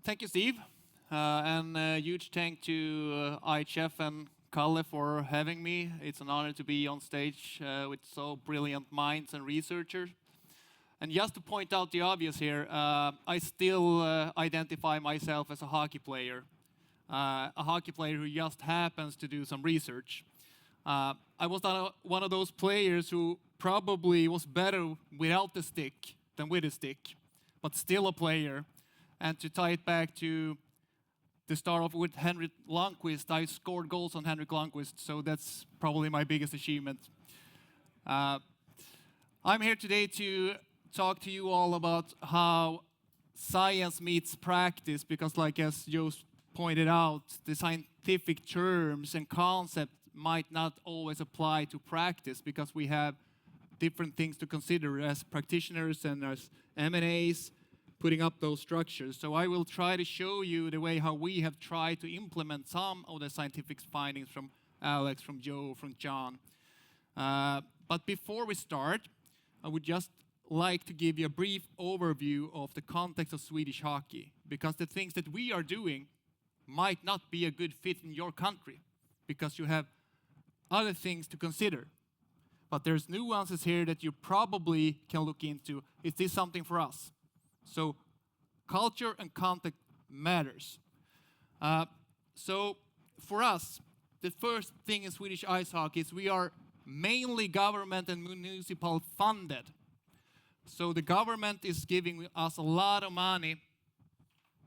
Thank you, Steve. And a huge thank to IIHF and Kalle for having me. It's an honor to be on stage with so brilliant minds and researchers. And just to point out the obvious here, I still identify myself as a hockey player. A hockey player who just happens to do some research. I was one of those players who probably was better without the stick than with a stick, but still a player. And to tie it back to the start off with Henrik Lundqvist, I scored goals on Henrik Lundqvist, so that's probably my biggest achievement. I'm here today to talk to you all about how science meets practice, because like as Joe pointed out, the scientific terms and concepts might not always apply to practice because we have different things to consider as practitioners and as M&As putting up those structures. So I will try to show you the way how we have tried to implement some of the scientific findings from Alex, from Joe, from John. But before we start, I would just like to give you a brief overview of the context of Swedish hockey, because the things that we are doing might not be a good fit in your country, because you have other things to consider. But there's nuances here that you probably can look into. Is this something for us? So culture and context matters. So for us, the first thing in Swedish ice hockey is we are mainly government and municipal funded. So the government is giving us a lot of money,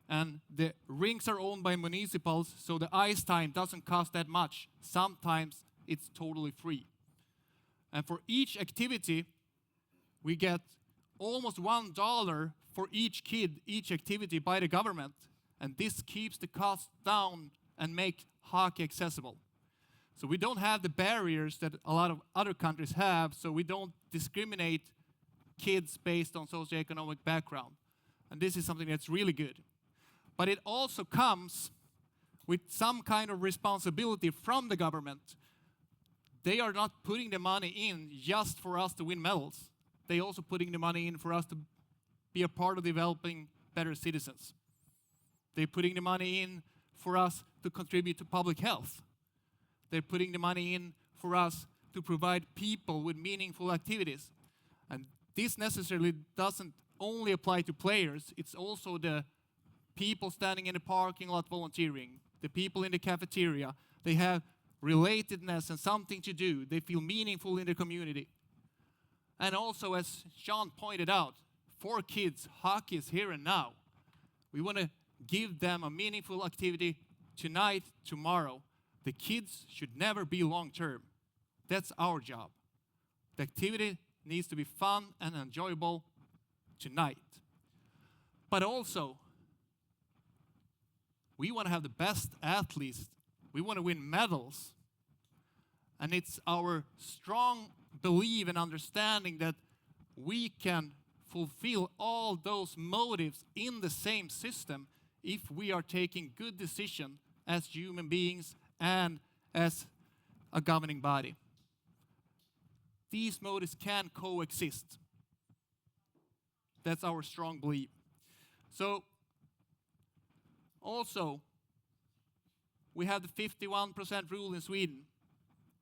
and the rinks are owned by municipals, so the ice time doesn't cost that much. Sometimes it's totally free. And for each activity, we get almost $1 for each kid, each activity by the government. And this keeps the cost down and make hockey accessible. So we don't have the barriers that a lot of other countries have, so we don't discriminate kids based on socioeconomic background. And this is something that's really good. But it also comes with some kind of responsibility from the government. They are not putting the money in just for us to win medals. They're also putting the money in for us to be a part of developing better citizens. They're putting the money in for us to contribute to public health. They're putting the money in for us to provide people with meaningful activities. And this necessarily doesn't only apply to players, it's also the people standing in the parking lot volunteering, the people in the cafeteria. They have relatedness and something to do. They feel meaningful in the community. And also, as Sean pointed out, for kids, hockey is here and now. We want to give them a meaningful activity tonight, tomorrow. The kids should never be long-term. That's our job. The activity needs to be fun and enjoyable tonight. But also, we want to have the best athletes. We want to win medals. And it's our strong belief and understanding that we can fulfill all those motives in the same system if we are taking good decisions as human beings and as a governing body. These motives can coexist. That's our strong belief. So, also, we have the 51% rule in Sweden.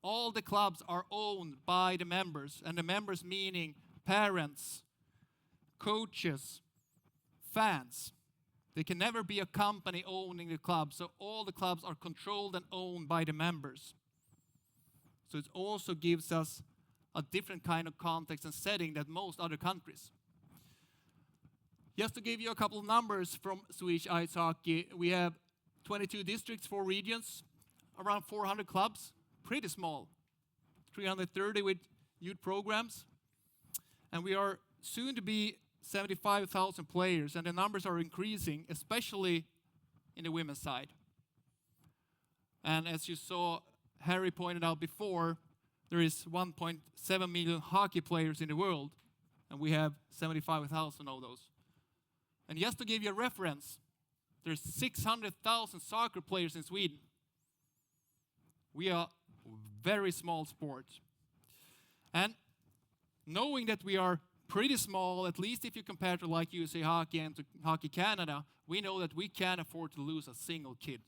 All the clubs are owned by the members, and the members meaning parents, coaches, fans. There can never be a company owning the club, so all the clubs are controlled and owned by the members. So it also gives us a different kind of context and setting than most other countries. Just to give you a couple of numbers from Swedish ice hockey, we have 22 districts, 4 regions, around 400 clubs, pretty small, 330 with youth programs, and we are soon to be 75,000 players, and the numbers are increasing, especially in the women's side. And as you saw, Harry pointed out before, there is 1.7 million hockey players in the world, and we have 75,000 of those. And just to give you a reference, there's 600,000 soccer players in Sweden. We are a very small sport. And knowing that we are pretty small, at least if you compare to like USA Hockey and to Hockey Canada, we know that we can't afford to lose a single kid.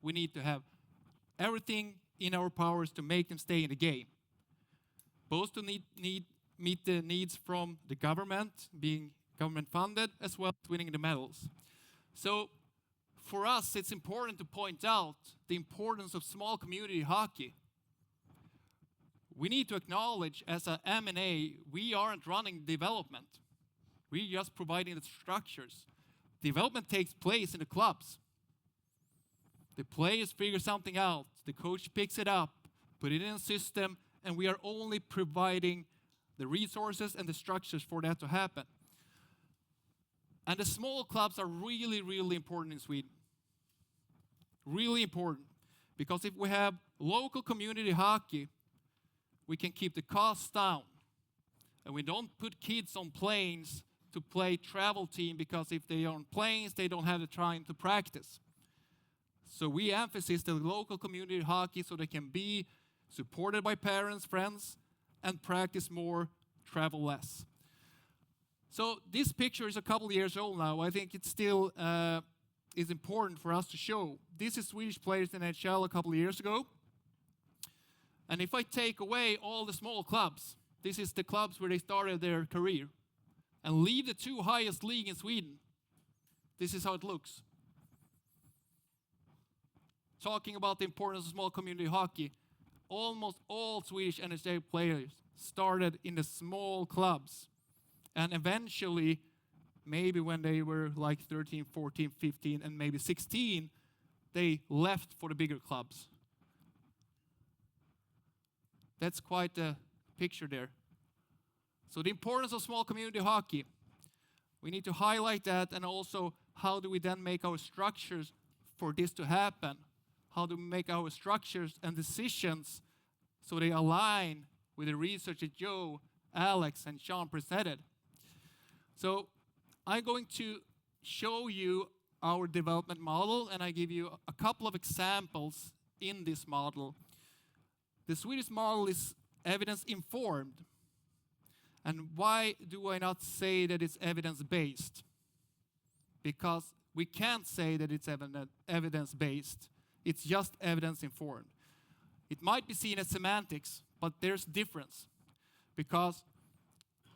We need to have everything in our powers to make them stay in the game. Both to meet the needs from the government, being government funded, as well as winning the medals. So for us, it's important to point out the importance of small community hockey. We need to acknowledge as a M&A, we aren't running development. We're just providing the structures. Development takes place in the clubs. The players figure something out, the coach picks it up, put it in a system, and we are only providing the resources and the structures for that to happen. And the small clubs are really, really important in Sweden. Really important. Because if we have local community hockey, we can keep the costs down. And we don't put kids on planes to play travel team, because if they are on planes, they don't have the time to practice. So we emphasize the local community hockey so they can be supported by parents, friends, and practice more, travel less. So this picture is a couple of years old now. I think it still is important for us to show. This is Swedish players in NHL a couple of years ago. And if I take away all the small clubs, this is the clubs where they started their career, and leave the two highest league in Sweden, this is how it looks. Talking about the importance of small community hockey, almost all Swedish NHL players started in the small clubs. And eventually, maybe when they were like 13, 14, 15, and maybe 16, they left for the bigger clubs. That's quite a picture there. So the importance of small community hockey. We need to highlight that, and also how do we then make our structures for this to happen? How do we make our structures and decisions so they align with the research that Joe, Alex, and Sean presented? So I'm going to show you our development model, and I give you a couple of examples in this model. The Swedish model is evidence-informed. And why do I not say that it's evidence-based? Because we can't say that it's evidence-based. It's just evidence-informed. It might be seen as semantics, but there's difference. Because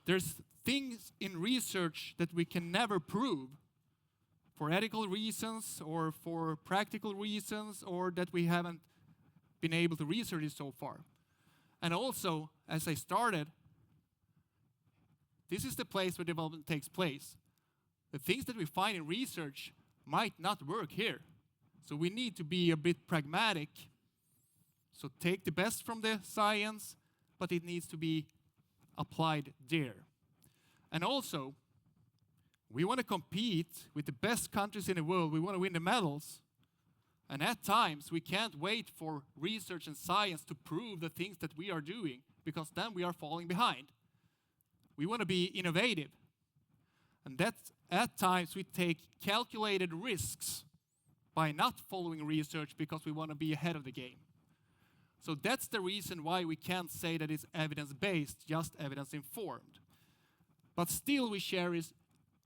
there's things in research that we can never prove for ethical reasons or for practical reasons, or that we haven't been able to research it so far. And also, as I started, this is the place where development takes place. The things that we find in research might not work here. So we need to be a bit pragmatic. So take the best from the science, but it needs to be applied there. And also, we want to compete with the best countries in the world. We want to win the medals. And at times, we can't wait for research and science to prove the things that we are doing, because then we are falling behind. We want to be innovative. And that's, at times, we take calculated risks by not following research because we want to be ahead of the game. So that's the reason why we can't say that it's evidence-based, just evidence-informed. But still we cherish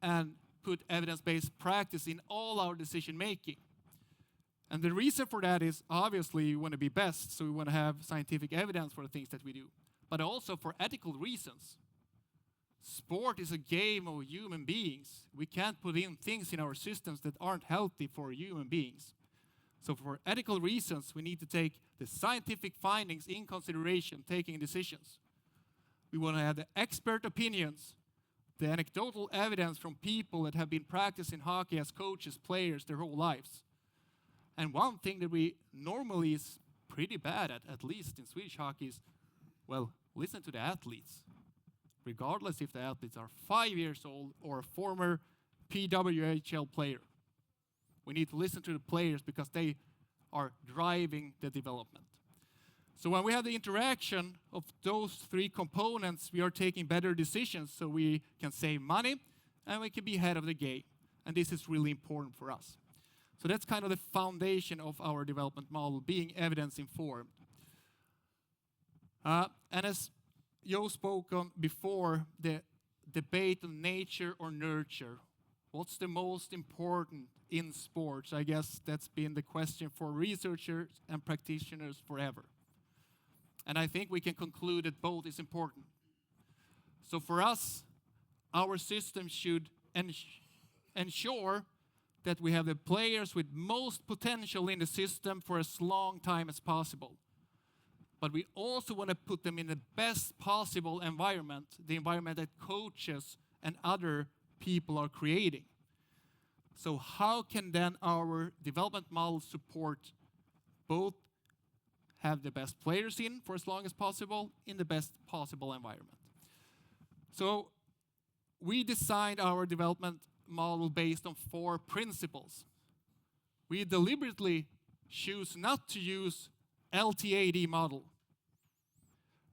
and put evidence-based practice in all our decision-making. And the reason for that is, obviously, we want to be best, so we want to have scientific evidence for the things that we do. But also for ethical reasons. Sport is a game of human beings. We can't put in things in our systems that aren't healthy for human beings. So for ethical reasons, we need to take the scientific findings in consideration, taking decisions. We want to have the expert opinions, the anecdotal evidence from people that have been practicing hockey as coaches, players, their whole lives. And one thing that we normally is pretty bad at least in Swedish hockey, is, well, listen to the athletes. Regardless if the athletes are 5 years old or a former PWHL player. We need to listen to the players because they are driving the development. So when we have the interaction of those three components, we are taking better decisions, so we can save money and we can be ahead of the game. And this is really important for us. So that's kind of the foundation of our development model, being evidence-informed. And as Joe spoke on before, the debate on nature or nurture. What's the most important in sports? I guess that's been the question for researchers and practitioners forever. And I think we can conclude that both is important. So for us, our system should ensure that we have the players with most potential in the system for as long time as possible. But we also want to put them in the best possible environment, the environment that coaches and other people are creating. So how can then our development model support both have the best players in for as long as possible in the best possible environment? So we designed our development model based on 4 principles. We deliberately choose not to use LTAD model.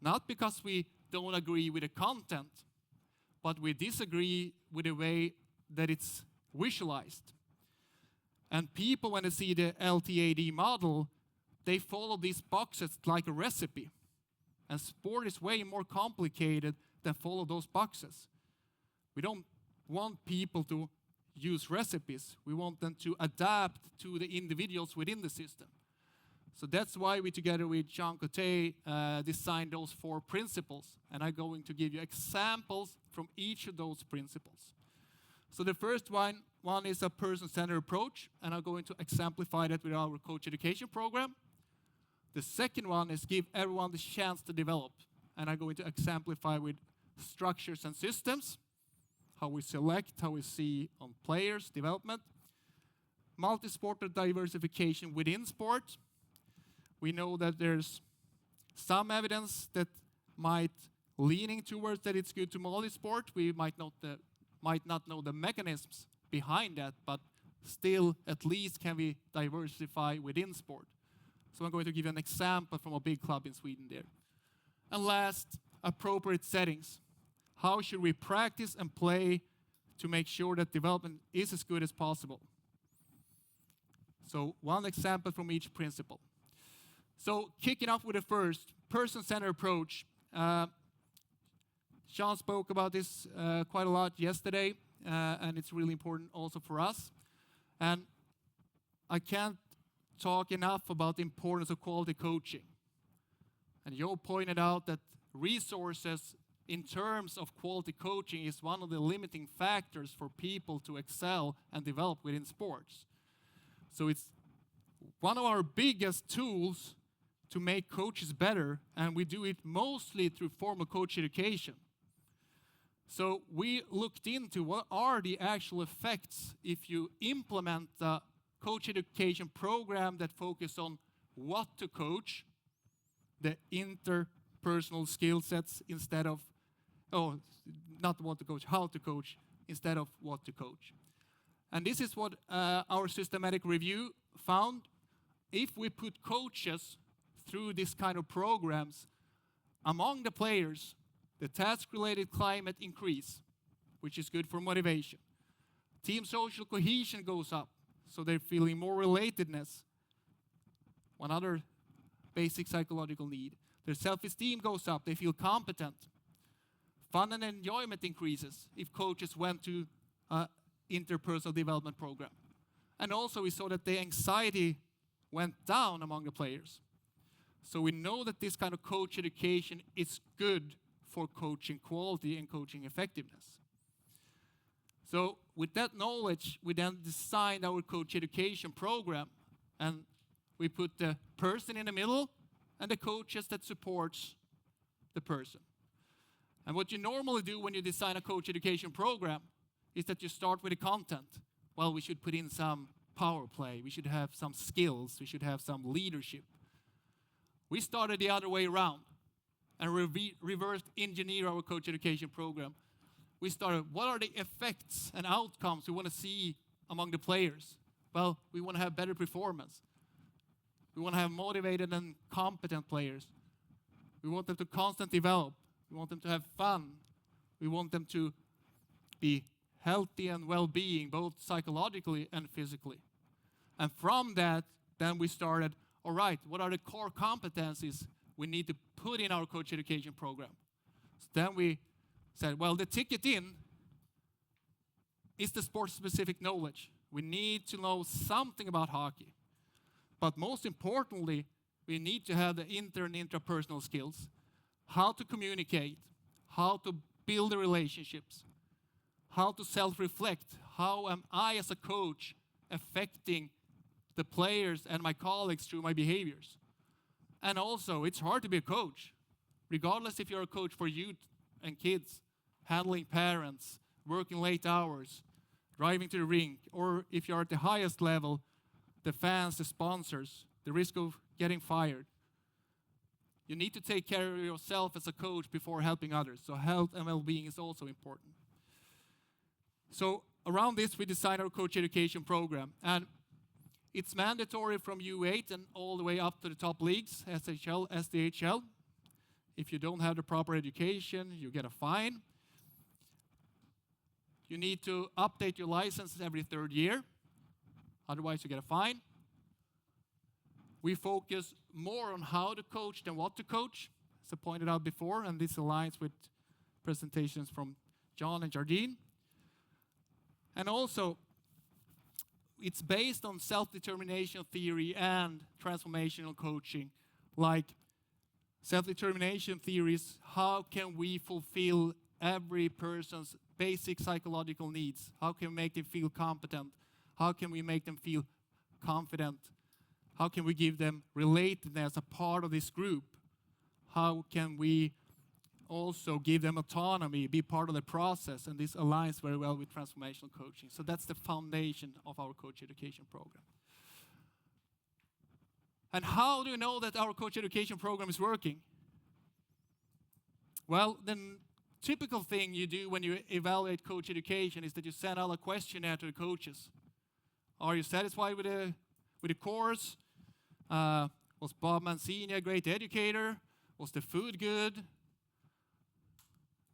Not because we don't agree with the content, but we disagree with the way that it's visualized. And people, when they see the LTAD model, they follow these boxes like a recipe. And sport is way more complicated than follow those boxes. We don't want people to use recipes. We want them to adapt to the individuals within the system. So that's why we, together with Jean Coté, designed those 4 principles. And I'm going to give you examples from each of those principles. So the first one is a person-centered approach, and I'm going to exemplify that with our coach education program. The second one is give everyone the chance to develop, and I'm going to exemplify with structures and systems, how we select, how we see on players' development. Multi-sport diversification within sport. We know that there's some evidence that might leaning towards that it's good to multi-sport. We might not know the mechanisms behind that, but still at least can we diversify within sport. So I'm going to give you an example from a big club in Sweden there. And last, appropriate settings. How should we practice and play to make sure that development is as good as possible? So one example from each principle. So kicking off with the first, person-centered approach. Sean spoke about this quite a lot yesterday, and it's really important also for us. And I can't talk enough about the importance of quality coaching. And Joe pointed out that resources in terms of quality coaching is one of the limiting factors for people to excel and develop within sports. So it's one of our biggest tools to make coaches better, and we do it mostly through formal coach education. So we looked into what are the actual effects if you implement the coach education program that focuses on what to coach, the interpersonal skill sets instead of, not what to coach, how to coach instead of what to coach. And this is what our systematic review found. If we put coaches through this kind of programs, among the players, the task-related climate increase, which is good for motivation. Team social cohesion goes up, so they're feeling more relatedness. One other basic psychological need. Their self-esteem goes up, they feel competent. Fun and enjoyment increases if coaches went to an interpersonal development program. And also we saw that the anxiety went down among the players. So we know that this kind of coach education is good for coaching quality and coaching effectiveness. So with that knowledge, we then designed our coach education program, and we put the person in the middle and the coaches that supports the person. And what you normally do when you design a coach education program is that you start with the content. Well, we should put in some power play, we should have some skills, we should have some leadership. We started the other way around and reversed engineer our coach education program. We started, what are the effects and outcomes we want to see among the players? Well, we want to have better performance. We want to have motivated and competent players. We want them to constantly develop. We want them to have fun. We want them to be healthy and well-being, both psychologically and physically. And from that, then we started, all right, what are the core competencies we need to put in our coach education program? So then we said, well, the ticket in is the sport-specific knowledge. We need to know something about hockey. But most importantly, we need to have the inter and intrapersonal skills, how to communicate, how to build the relationships, how to self-reflect, how am I as a coach affecting the players and my colleagues through my behaviors. And also, it's hard to be a coach, regardless if you're a coach for youth and kids, handling parents, working late hours, driving to the rink, or if you're at the highest level, the fans, the sponsors, the risk of getting fired. You need to take care of yourself as a coach before helping others. So health and well-being is also important. So around this, we designed our coach education program. And it's mandatory from U8 and all the way up to the top leagues, SHL, SDHL. If you don't have the proper education, you get a fine. You need to update your license every 3rd year. Otherwise, you get a fine. We focus more on how to coach than what to coach, as I pointed out before, and this aligns with presentations from John and Jardine. And also, it's based on self-determination theory and transformational coaching. Like self-determination theories, how can we fulfill every person's basic psychological needs? How can we make them feel competent? How can we make them feel confident? How can we give them relatedness as a part of this group? How can we also give them autonomy, be part of the process? And this aligns very well with transformational coaching. So that's the foundation of our coach education program. And how do you know that our coach education program is working? Well, the typical thing you do when you evaluate coach education is that you send out a questionnaire to the coaches. Are you satisfied with the course? Was Bob Mancini a great educator? Was the food good?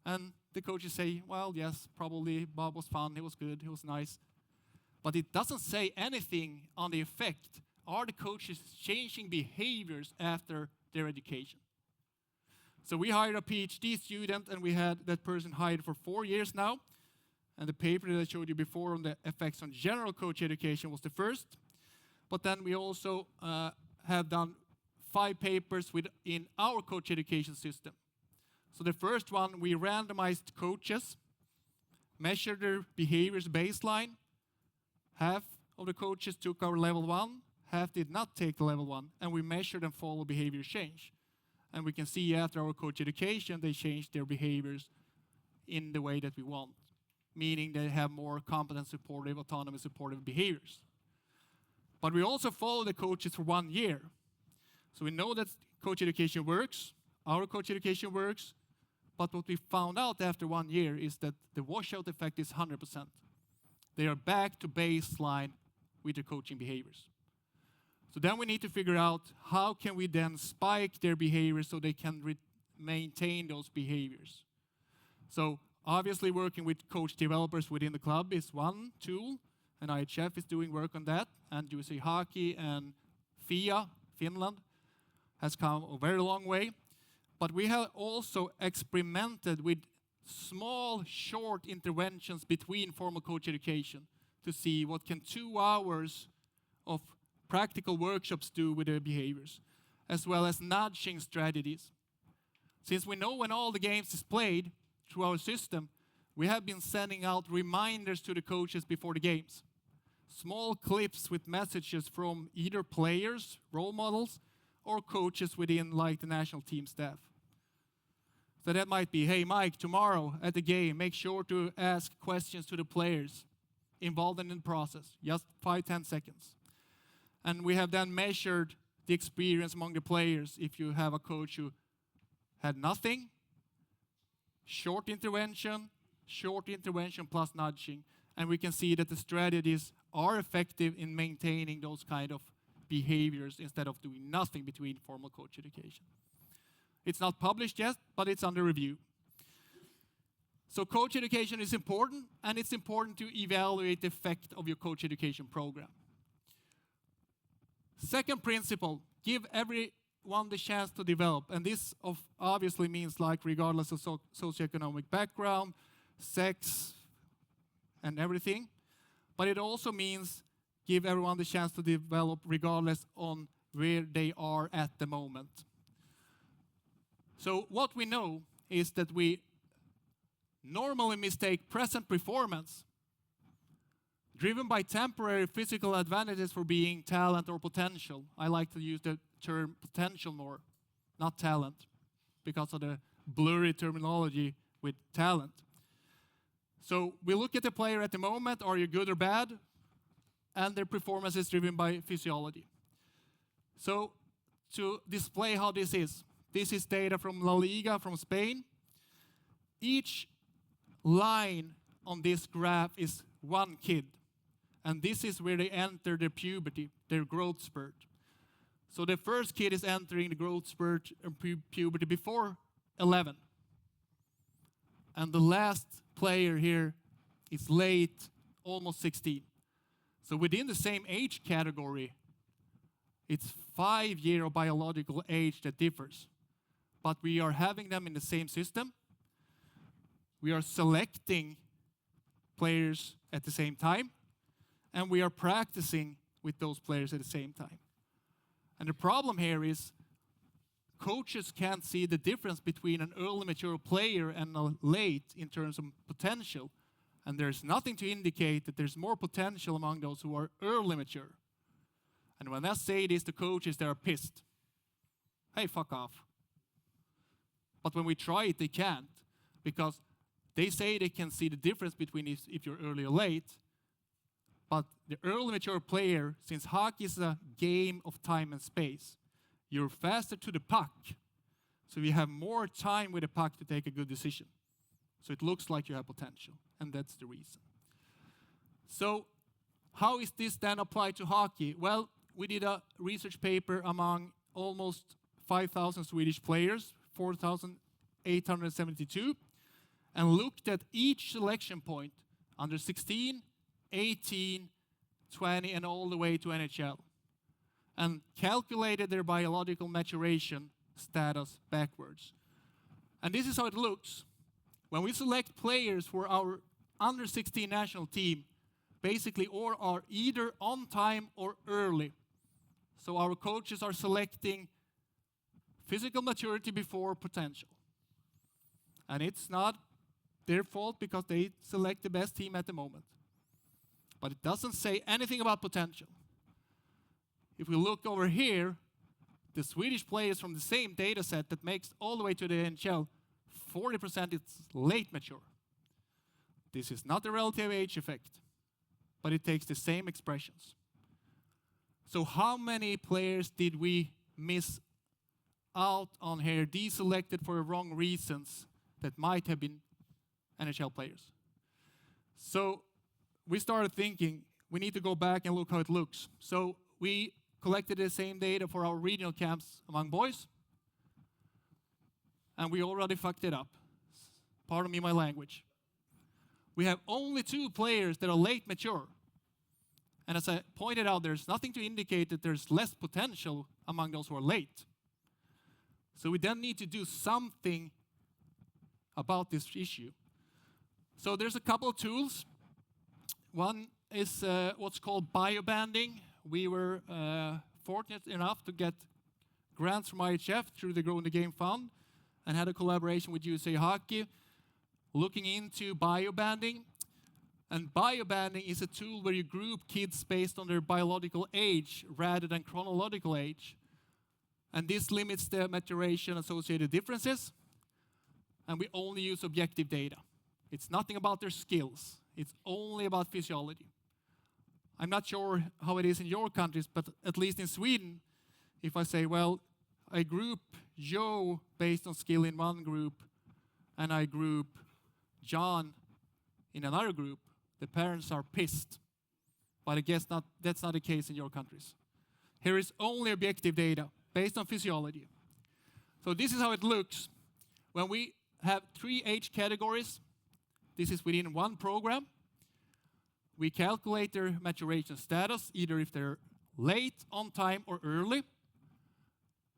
And the coaches say, well, yes, probably Bob was fun, he was good, he was nice. But it doesn't say anything on the effect. Are the coaches changing behaviors after their education? So we hired a PhD student, and we had that person hired for 4 years now. And the paper that I showed you before on the effects on general coach education was the first. But then we also have done 5 papers within our coach education system. So the first one, we randomized coaches, measured their behaviors baseline. Half of the coaches took our level 1, half did not take the level 1, and we measured and follow behavior change. And we can see after our coach education, they changed their behaviors in the way that we want, meaning they have more competent, supportive, autonomous, supportive behaviors. But we also follow the coaches for 1 year. So we know that coach education works, our coach education works, but what we found out after 1 year is that the washout effect is 100%. They are back to baseline with their coaching behaviors. So then we need to figure out how can we then spike their behaviors so they can maintain those behaviors. So obviously working with coach developers within the club is one tool, and IIHF is doing work on that, and USA Hockey and FIA, Finland, has come a very long way. But we have also experimented with small, short interventions between formal coach education to see what can 2 hours of practical workshops do with their behaviors, as well as nudging strategies. Since we know when all the games is played through our system, we have been sending out reminders to the coaches before the games. Small clips with messages from either players, role models, or coaches within like the national team staff. So that might be, hey Mike, tomorrow at the game, make sure to ask questions to the players involved in the process, just 5-10 seconds. And we have then measured the experience among the players. If you have a coach who had nothing, short intervention plus nudging, and we can see that the strategies are effective in maintaining those kind of behaviors instead of doing nothing between formal coach education. It's not published yet, but it's under review. So coach education is important, and it's important to evaluate the effect of your coach education program. Second principle, give every everyone the chance to develop. And this obviously means like regardless of socioeconomic background, sex, and everything. But it also means give everyone the chance to develop regardless on where they are at the moment. So what we know is that we normally mistake present performance driven by temporary physical advantages for being talent or potential. I like to use the term potential more, not talent, because of the blurry terminology with talent. So we look at the player at the moment, are you good or bad? And their performance is driven by physiology. So to display how this is data from La Liga from Spain. Each line on this graph is one kid. And this is where they enter their puberty, their growth spurt. So the first kid is entering the growth spurt and puberty before 11. And the last player here is late, almost 16. So within the same age category, it's 5 years of biological age that differs. But we are having them in the same system. We are selecting players at the same time. And we are practicing with those players at the same time. And the problem here is coaches can't see the difference between an early mature player and a late in terms of potential. And there's nothing to indicate that there's more potential among those who are early mature. And when I say this to coaches, they are pissed. Hey, fuck off. But when we try it, they can't. Because they say they can see the difference between if you're early or late. But the early mature player, since hockey is a game of time and space, you're faster to the puck. So you have more time with the puck to take a good decision. So it looks like you have potential. And that's the reason. So how is this then applied to hockey? Well, we did a research paper among almost 5,000 Swedish players, 4,872, and looked at each selection point under 16, 18, 20, and all the way to NHL, and calculated their biological maturation status backwards. And this is how it looks. When we select players for our under 16 national team, basically all are either on time or early. So our coaches are selecting physical maturity before potential. And it's not their fault because they select the best team at the moment. But it doesn't say anything about potential. If we look over here, the Swedish players from the same data set that makes all the way to the NHL, 40% is late mature. This is not the relative age effect, but it takes the same expressions. So how many players did we miss out on here, deselected for wrong reasons that might have been NHL players? So we started thinking, we need to go back and look how it looks. So we collected the same data for our regional camps among boys. And we already fucked it up. Pardon me my language. We have only 2 players that are late mature. And as I pointed out, there's nothing to indicate that there's less potential among those who are late. So we then need to do something about this issue. So there's a couple of tools. One is what's called biobanding. We were fortunate enough to get grants from IIHF through the Growing the Game Fund and had a collaboration with USA Hockey looking into biobanding. And biobanding is a tool where you group kids based on their biological age rather than chronological age. And this limits the maturation associated differences. And we only use objective data. It's nothing about their skills. It's only about physiology. I'm not sure how it is in your countries, but at least in Sweden, if I say, well, I group Joe based on skill in one group, and I group John in another group, the parents are pissed. But I guess that's not the case in your countries. Here is only objective data based on physiology. So this is how it looks. When we have 3 age categories, this is within one program. We calculate their maturation status, either if they're late, on time, or early.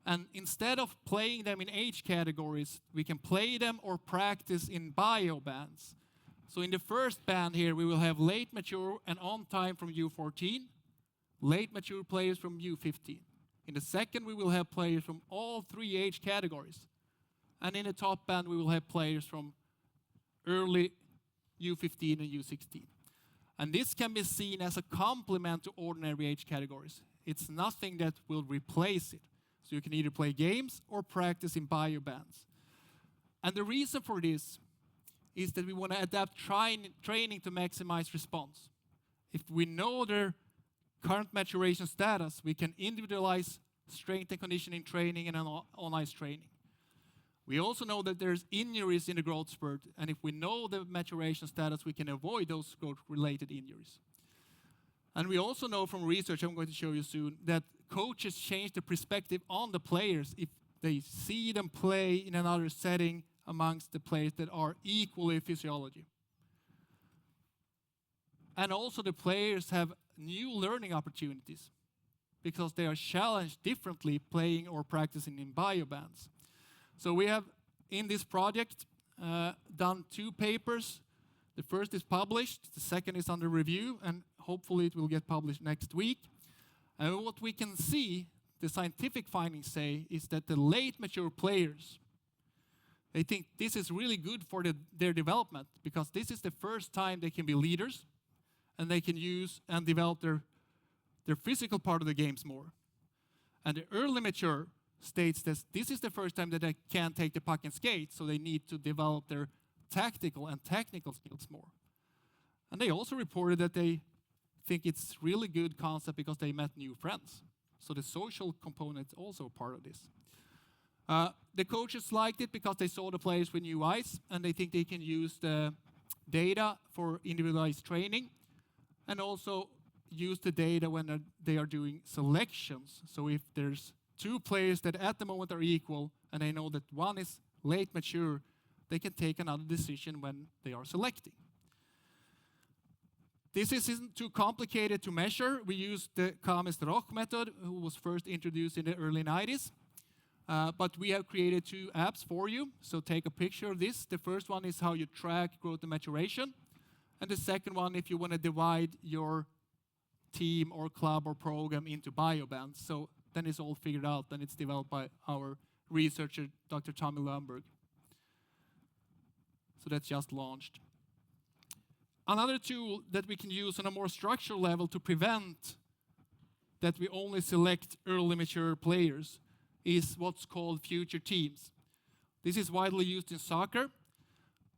And instead of playing them in age categories, we can play them or practice in bio bands. So in the first band here, we will have late mature and on time from U14, late mature players from U15. In the second, we will have players from all three age categories. And in the top band, we will have players from early U15 and U16. And this can be seen as a complement to ordinary age categories. It's nothing that will replace it. So you can either play games or practice in bio bands. And the reason for this is that we want to adapt training to maximize response. If we know their current maturation status, we can individualize strength and conditioning training and on-ice training. We also know that there's injuries in the growth spurt, and if we know the maturation status, we can avoid those growth-related injuries. And we also know from research, I'm going to show you soon, that coaches change the perspective on the players if they see them play in another setting amongst the players that are equally physiology. And also the players have new learning opportunities because they are challenged differently playing or practicing in bio bands. So we have, in this project, done 2 papers. The first is published, the second is under review, and hopefully it will get published next week. And what we can see, the scientific findings say, is that the late mature players, they think this is really good for their development because this is the first time they can be leaders and they can use and develop their physical part of the games more. And the early mature states that this is the first time that they can take the puck and skate, so they need to develop their tactical and technical skills more. And they also reported that they think it's really good concept because they met new friends. So the social component is also part of this. The coaches liked it because they saw the players with new eyes, and they think they can use the data for individualized training, and also use the data when they are doing selections. So if there's 2 players that at the moment are equal, and they know that one is late mature, they can take another decision when they are selecting. This isn't too complicated to measure. We use the Kames-Roch method, who was first introduced in the early 90s. But we have created 2 apps for you. So take a picture of this. The first one is how you track growth and maturation. And the second one, if you want to divide your team or club or program into bio bands. So then it's all figured out, and it's developed by our researcher, Dr. Tommy Lumberg. So that's just launched. Another tool that we can use on a more structural level to prevent that we only select early mature players is what's called future teams. This is widely used in soccer.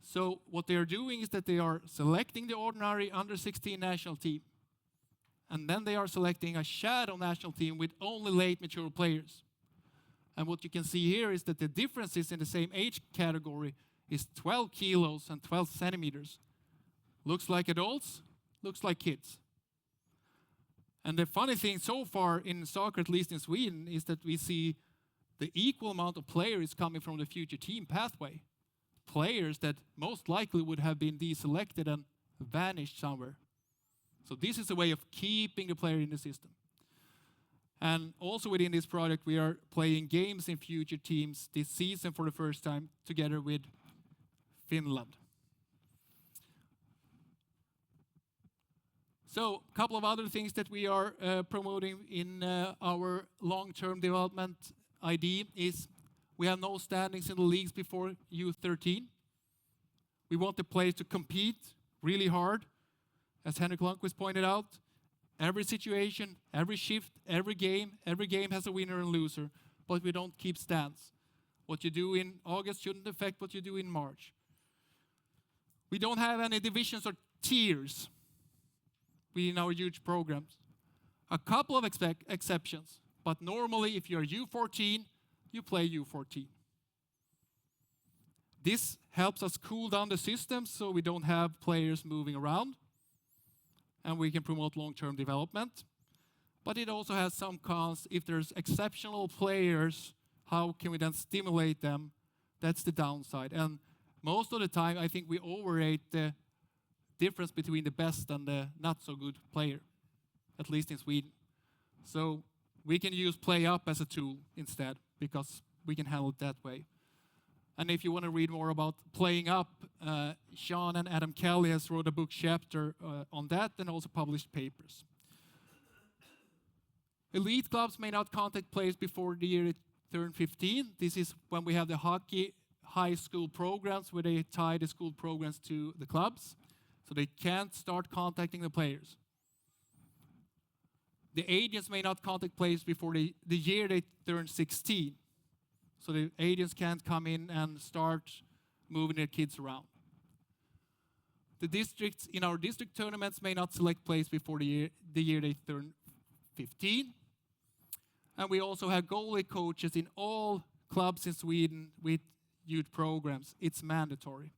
So what they are doing is that they are selecting the ordinary under-16 national team. And then they are selecting a shadow national team with only late mature players. And what you can see here is that the differences in the same age category is 12 kilos and 12 centimeters. Looks like adults, looks like kids. And the funny thing so far in soccer, at least in Sweden, is that we see the equal amount of players coming from the future team pathway. Players that most likely would have been deselected and vanished somewhere. So this is a way of keeping the player in the system. And also within this project, we are playing games in future teams this season for the first time together with Finland. So a couple of other things that we are promoting in our long-term development idea is we have no standings in the leagues before U13. We want the players to compete really hard. As Henrik Lundqvist pointed out, every situation, every shift, every game has a winner and loser, but we don't keep stands. What you do in August shouldn't affect what you do in March. We don't have any divisions or tiers within our huge programs. A couple of exceptions, but normally if you're U14, you play U14. This helps us cool down the system so we don't have players moving around, and we can promote long-term development. But it also has some cons. If there's exceptional players, how can we then stimulate them? That's the downside. And most of the time, I think we overrate the difference between the best and the not so good player, at least in Sweden. So we can use play up as a tool instead. because we can handle it that way. And if you want to read more about playing up, Sean and Adam Kelly has wrote a book chapter on that and also published papers. Elite clubs may not contact players before the year they turn 15. This is when we have the hockey high school programs where they tie the school programs to the clubs. So they can't start contacting the players. The agents may not contact players before the year they turn 16. So the agents can't come in and start moving their kids around. The districts in our district tournaments may not select players before the year they turn 15. And we also have goalie coaches in all clubs in Sweden with youth programs. It's mandatory.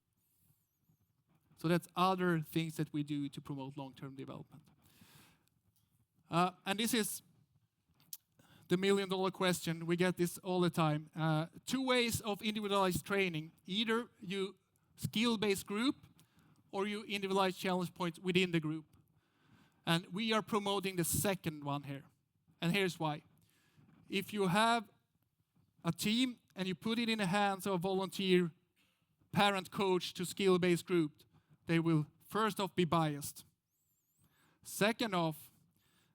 So that's other things that we do to promote long-term development. And this is the million-dollar question. We get this all the time. 2 ways of individualized training. Either you skill-based group or you individualize challenge points within the group. And we are promoting the second one here. And here's why. If you have a team and you put it in the hands of a volunteer parent coach to skill-based group, they will first off be biased. Second off,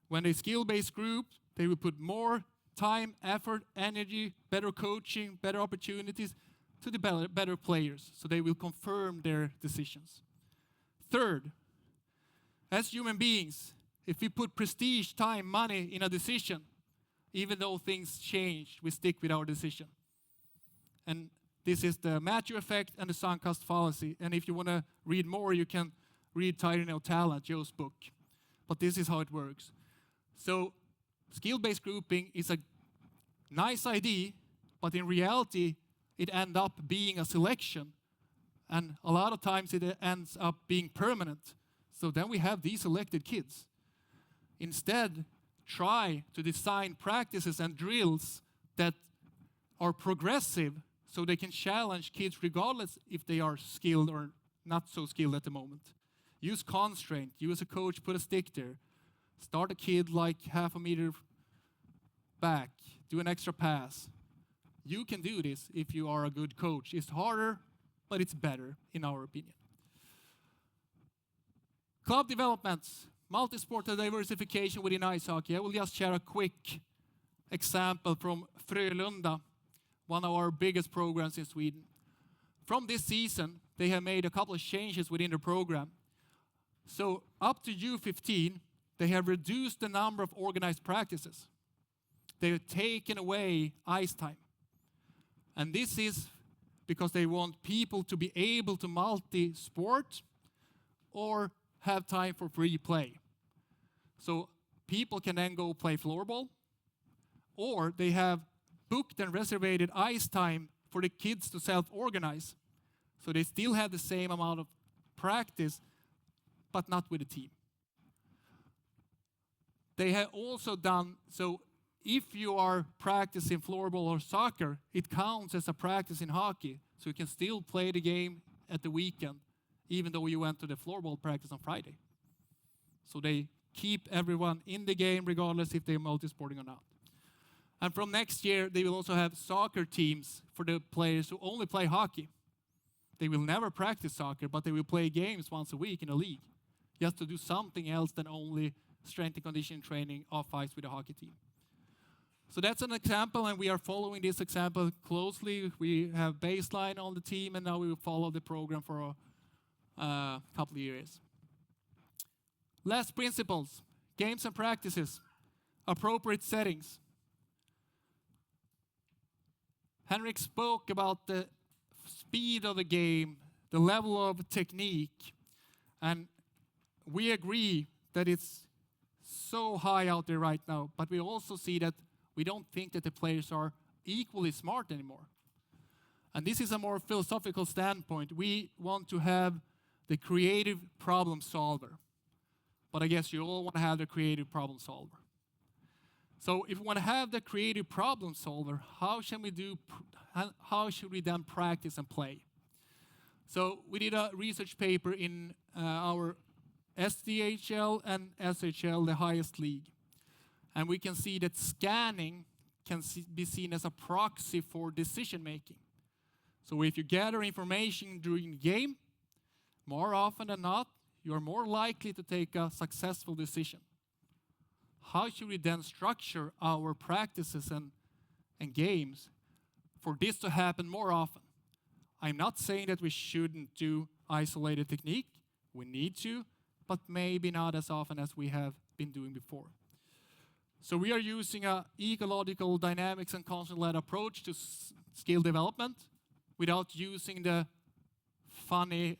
when they skill-based group, they will put more time, effort, energy, better coaching, better opportunities to the better players. So they will confirm their decisions. Third, as human beings, if we put prestige, time, money in a decision, even though things change, we stick with our decision. And this is the Matthew effect and the sunk cost fallacy. And if you want to read more, you can read Tyranny of Talent, Joe's book. But this is how it works. So skill-based grouping is a nice idea, but in reality, it ends up being a selection. And a lot of times it ends up being permanent. So then we have these selected kids. Instead, try to design practices and drills that are progressive so they can challenge kids regardless if they are skilled or not so skilled at the moment. Use constraint. You as a coach put a stick there. Start a kid like half a meter back. Do an extra pass. You can do this if you are a good coach. It's harder, but it's better in our opinion. Club developments. Multi-sport and diversification within ice hockey. I will just share a quick example from Frölunda, one of our biggest programs in Sweden. From this season, they have made a couple of changes within the program. So up to U15, they have reduced the number of organized practices. They have taken away ice time. And this is because they want people to be able to multi-sport or have time for free play. So people can then go play floorball, or they have booked and reserved ice time for the kids to self-organize. So they still have the same amount of practice, but not with a team. They have also done, so if you are practicing floorball or soccer, it counts as a practice in hockey. So you can still play the game at the weekend, even though you went to the floorball practice on Friday. So they keep everyone in the game regardless if they're multi-sporting or not. And from next year, they will also have soccer teams for the players who only play hockey. They will never practice soccer, but they will play games once a week in a league, just to do something else than only strength and conditioning training off ice with a hockey team. So that's an example, and we are following this example closely. We have baseline on the team, and now we will follow the program for a couple of years. Last principles, games and practices, appropriate settings. Henrik spoke about the speed of the game, the level of technique, and we agree that it's so high out there right now, but we also see that we don't think that the players are equally smart anymore. And this is a more philosophical standpoint. We want to have the creative problem solver. But I guess you all want to have the creative problem solver. So if we want to have the creative problem solver, how should we then practice and play? So we did a research paper in our SDHL and SHL, the highest league. And we can see that scanning can be seen as a proxy for decision making. So if you gather information during the game, more often than not, you are more likely to take a successful decision. How should we then structure our practices and games for this to happen more often? I'm not saying that we shouldn't do isolated technique. We need to, but maybe not as often as we have been doing before. So we are using an ecological dynamics and concept-led approach to skill development without using the funny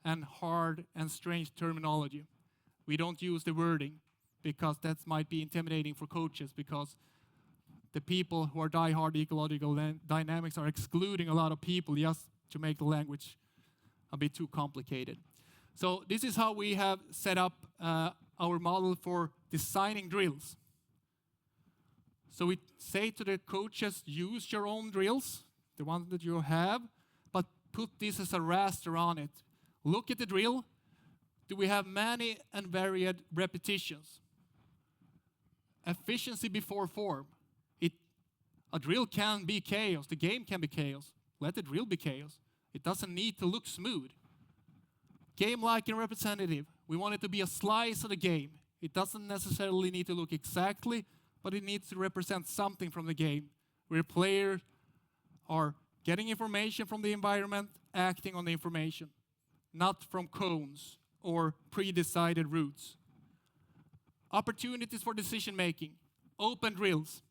and hard and strange terminology. We don't use the wording because that might be intimidating for coaches, because the people who are die-hard ecological dynamics are excluding a lot of people just to make the language a bit too complicated. So this is how we have set up our model for designing drills. So we say to the coaches, use your own drills, the ones that you have, but put this as a raster on it. Look at the drill. Do we have many and varied repetitions? Efficiency before form. A drill can be chaos. The game can be chaos. Let the drill be chaos. It doesn't need to look smooth. Game-like and representative. We want it to be a slice of the game. It doesn't necessarily need to look exactly, but it needs to represent something from the game, where players are getting information from the environment, acting on the information, not from cones or pre-decided routes. Opportunities for decision making. Open drills.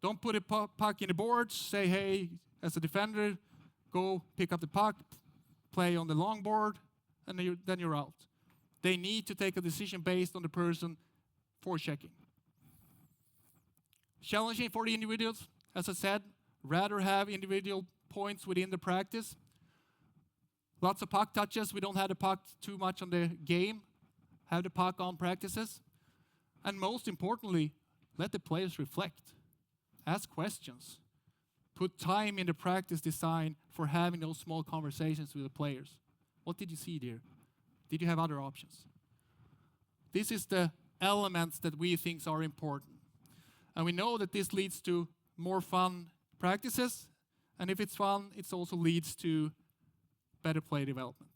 Don't put a puck in the boards. Say, hey, as a defender, go pick up the puck, play on the long board, and then you're out. They need to take a decision based on the person forechecking. Challenging for the individuals, as I said, rather have individual points within the practice. Lots of puck touches. We don't have the puck too much on the game. Have the puck on practices. And most importantly, let the players reflect. Ask questions. Put time in the practice design for having those small conversations with the players. What did you see there? Did you have other options? This is the elements that we think are important. And we know that this leads to more fun practices. And if it's fun, it also leads to better play development.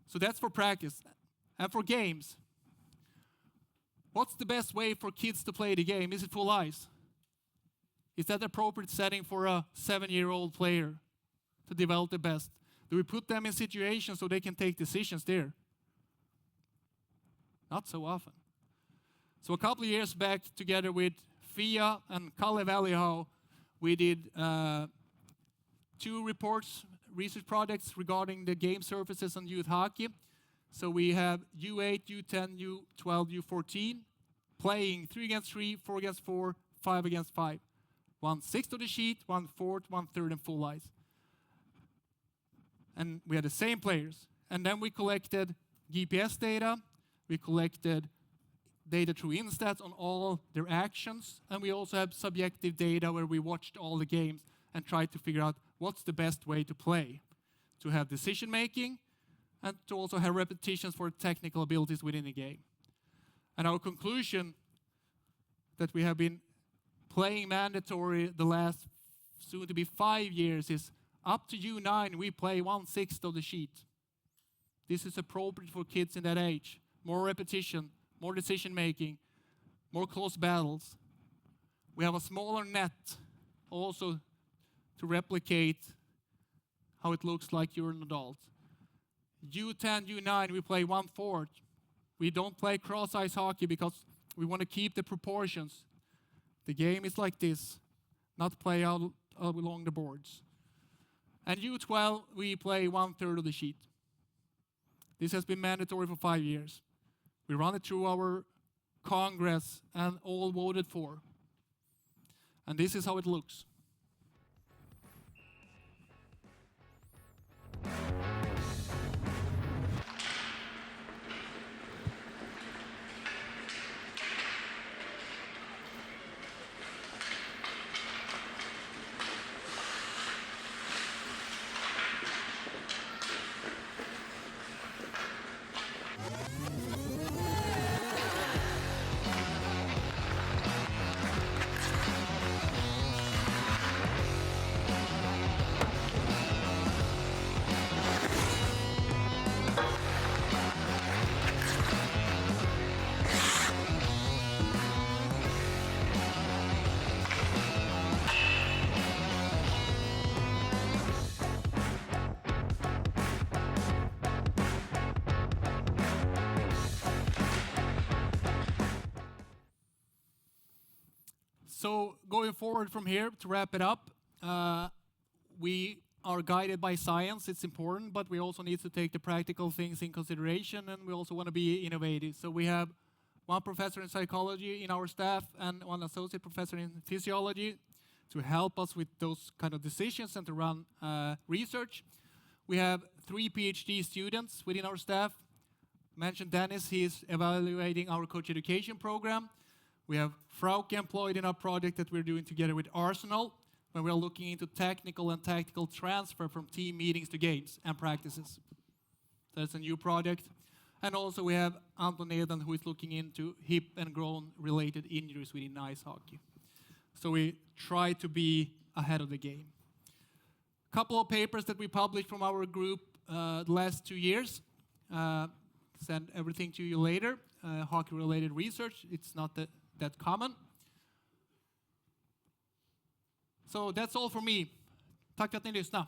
So that's for practice. And for games, what's the best way for kids to play the game? Is it full ice? Is that the appropriate setting for a 7-year-old player to develop the best? Do we put them in situations so they can take decisions there? Not so often. So a couple of years back, together with FIA and Kalle Väliaho, we did 2 reports, research projects regarding the game surfaces on youth hockey. So we have U8, U10, U12, U14 playing 3 against 3, 4 against 4, 5 against 5. 1/6 of the sheet, 1/4, 1/3, and full ice. And we had the same players. And then we collected GPS data. We collected data through Instats on all their actions. And we also have subjective data where we watched all the games and tried to figure out what's the best way to play, to have decision making, and to also have repetitions for technical abilities within the game. And our conclusion that we have been playing mandatory the last soon to be 5 years is up to U9 we play 1/6 of the sheet. This is appropriate for kids in that age. More repetition, more decision making, more close battles. We have a smaller net also to replicate how it looks like you're an adult. U10, U9, we play 1/4. We don't play cross-ice hockey because we want to keep the proportions. The game is like this, not play out along the boards. And U12, we play 1/3 of the sheet. This has been mandatory for 5 years. We run it through our Congress and all voted for. And this is how it looks. So going forward from here, to wrap it up, we are guided by science, it's important, but we also need to take the practical things in consideration, and we also want to be innovative. So we have one professor in psychology in our staff and one associate professor in physiology to help us with those kind of decisions and to run research. We have 3 PhD students within our staff. Mentioned Dennis, he is evaluating our coach education program. We have Frauke employed in our project that we're doing together with Arsenal, when we're looking into technical and tactical transfer from team meetings to games and practices. That's a new project. And also we have Anton Eden, who is looking into hip and groin-related injuries within ice hockey. So we try to be ahead of the game. A couple of papers that we published from our group the last 2 years. Send everything to you later. Hockey-related research, it's not that common. So that's all for me. Tack för att ni lyssnade.